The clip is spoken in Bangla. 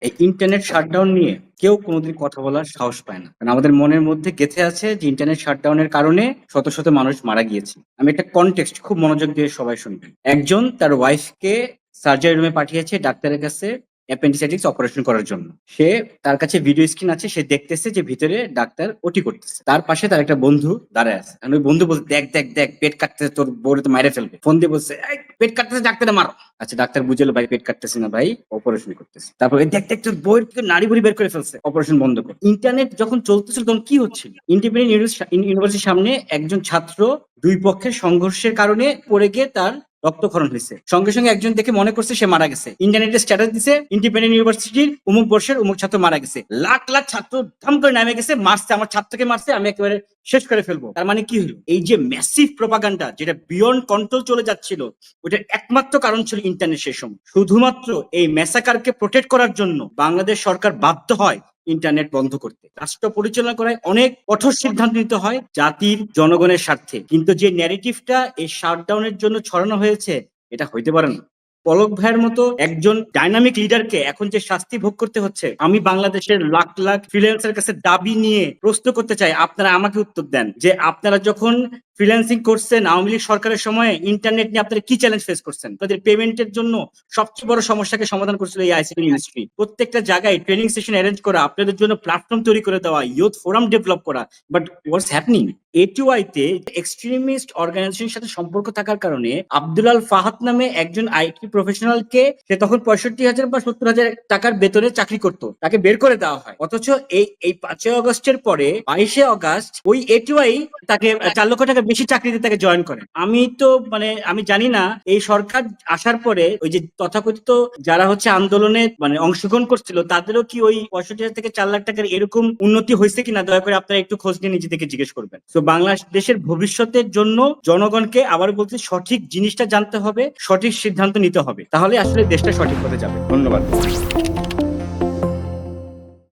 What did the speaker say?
এই ইন্টারনেট শাটডাউন নিয়ে কেউ কোনোদিন কথা বলার সাহস পায় না, কারণ আমাদের মনের মধ্যে গেঁথে আছে যে ইন্টারনেট শাটডাউনের কারণে শত শত মানুষ মারা গিয়েছে। আমি একটা কনটেক্সট খুব মনোযোগ দিয়ে সবাই শুনবেন। একজন তার ওয়াইফকে সার্জারি রুমে পাঠিয়েছে ডাক্তারের কাছে অ্যাপেন্ডিসাইটিস অপারেশন করার জন্য। সে তার কাছে ভিডিও স্ক্রিন আছে, সে দেখতেছে যে ভিতরে ডাক্তার ওটি করতেছে, তার পাশে তার একটা বন্ধু দাঁড়ায় আছে। আর ওই বন্ধু বলছে, দেখ দেখ দেখ পেট কাটতেছে, তোর বউরে তো মাইরে ফেলবে। ফোন দিয়ে বলছে, এই পেট কাটতেছে, ডাক্তারে মারো। আচ্ছা, ডাক্তার বুঝলো ভাই পেট কাটতেছে না ভাই, অপারেশন করতেছে। তারপর দেখ দেখ তোর বইয়ের থেকে নাড়ি বুড়ি বের করে ফেলছে, অপারেশন বন্ধ কর। ইন্টারনেট যখন চলতেছিল তখন কি হচ্ছিল? ইন্ডিপেন্ডেন্ট ইউনিভার্সিটির সামনে একজন ছাত্র দুই পক্ষের সংঘর্ষের কারণে পড়ে গিয়ে তার রক্তক্ষরণ হয়েছে। সঙ্গে সঙ্গে একজন দেখে মনে করছে সে মারা গেছে, ইন্টারনেটে স্ট্যাটাস দিছে ইন্ডিপেন্ডেন্ট ইউনিভার্সিটির অমুক বর্ষের অমুক ছাত্র মারা গেছে। লাখ লাখ ছাত্র ধাম করে নামে গেছে, মারছে, আমার ছাত্রকে মারছে, আমি একেবারে শেষ করে ফেলবো। তার মানে কি হলো? এই যে ম্যাসিভ প্রপাগান্ডা, যেটা বিয়ন্ড কন্ট্রোল চলে যাচ্ছিল, ওটার একমাত্র কারণ ছিল ইন্টারনেট। সেই সময় শুধুমাত্র এই ম্যাসাকারকে প্রোটেক্ট করার জন্য বাংলাদেশ সরকার বাধ্য হয় ইন্টারনেট বন্ধ করতে। রাষ্ট্র পরিচালনা করায় অনেক কঠোর সিদ্ধান্ত নিতে হয় জাতির জনগণের স্বার্থে, কিন্তু যে ন্যারেটিভটা এই শাটডাউনের জন্য ছড়ানো হয়েছে, এটা হইতে পারে না। পলক ভাইয়ের মতো একজন ডাইনামিক লিডারকে এখন যে শাস্তি ভোগ করতে হচ্ছে, আমি বাংলাদেশের লাখ লাখ ফ্রিল্যান্সারের কাছে দাবি নিয়ে প্রশ্ন করতে চাই, আপনারা আমাকে উত্তর দেন যে আপনারা যখন ফ্রিল্যান্সিং করছেন আওয়ামী লীগ সরকারের সময়, ইন্টারনেট নিয়ে আপনারা কি চ্যালেঞ্জ ফেস করছেন? তাদের পেমেন্টের জন্য সবচেয়ে বড় সমস্যাকে সমাধান করছিল এই আইসিটি মিনিস্ট্রি। প্রত্যেকটা জায়গায় ট্রেনিং সেশন অ্যারেঞ্জ করা, আপনাদের জন্য প্ল্যাটফর্ম তৈরি করে দেওয়া, ইউথ ফোরাম ডেভেলপ করা, বাট হোয়াটস হ্যাপনিং? এটিওআই তে এক্সট্রিমিস্ট অর্গানাইজেশনের সাথে সম্পর্ক থাকার কারণে আব্দুল আল ফাহাদ নামে একজন আইটি প্রফেশনালকে, সে তখন 65,000 বা 70,000 টাকার বেতনে চাকরি করত, তাকে বের করে দেওয়া হয়। অথচ এই 5ই আগস্টের পরে 22শে আগস্ট ওই এটিওআই তাকে 4 লক্ষ টাকা বেশি চাকরিতে তাকে জয়েন করে। আমি তো মানে আমি জানি না এই সরকার আসার পরে ওই যে তথাকথিত যারা হচ্ছে আন্দোলনে মানে অংশগ্রহণ করছিল, তাদেরও কি ওই 65,000 থেকে 4 লাখ টাকার এরকম উন্নতি হয়েছে কিনা, দয়া করে আপনারা একটু খোঁজ নিয়ে নিজেদেরকে জিজ্ঞেস করবেন। তো বাংলাদেশের ভবিষ্যতের জন্য জনগণকে আবার বলতে সঠিক জিনিসটা জানতে হবে, সঠিক সিদ্ধান্ত নিতে হবে, তাহলে আসলে দেশটা সঠিক পথে যাবে। ধন্যবাদ।